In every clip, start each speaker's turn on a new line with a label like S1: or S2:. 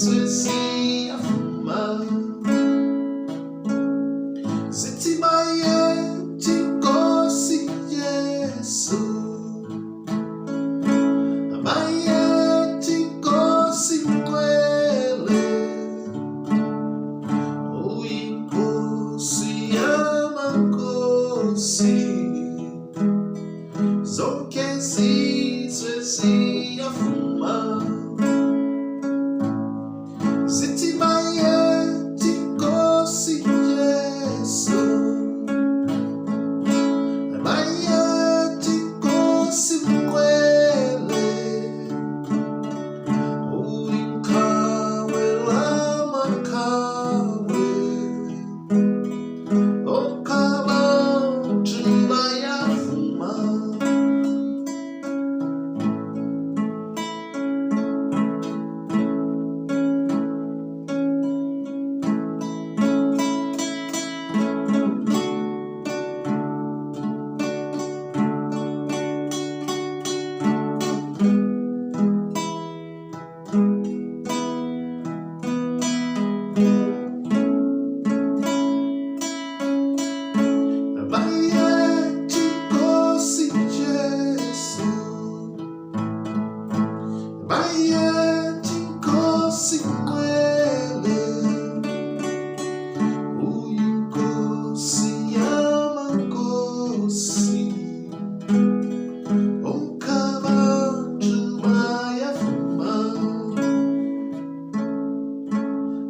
S1: Suecia fumar. Zitibaye tikosi Yesu. Abaye tikosi kwele. Uinkosi amankosi. Zonkesi Suecia fumar. Zitibaye tikosi Yesu. Abaye tikosi kwele. Uinkawe lama kawe. Okaba tubaya fumar. Abaye tikosi Yesu. Abaye tikosi kwele. Uinkosi amankosi. Onkaba tubaya fumar.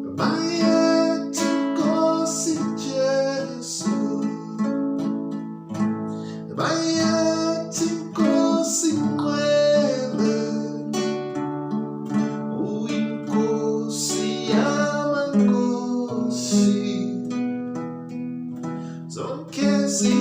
S1: Abaye tikosi Yesu. Abaye tikosi kwele. Uinkosi amankosi. Zonkesi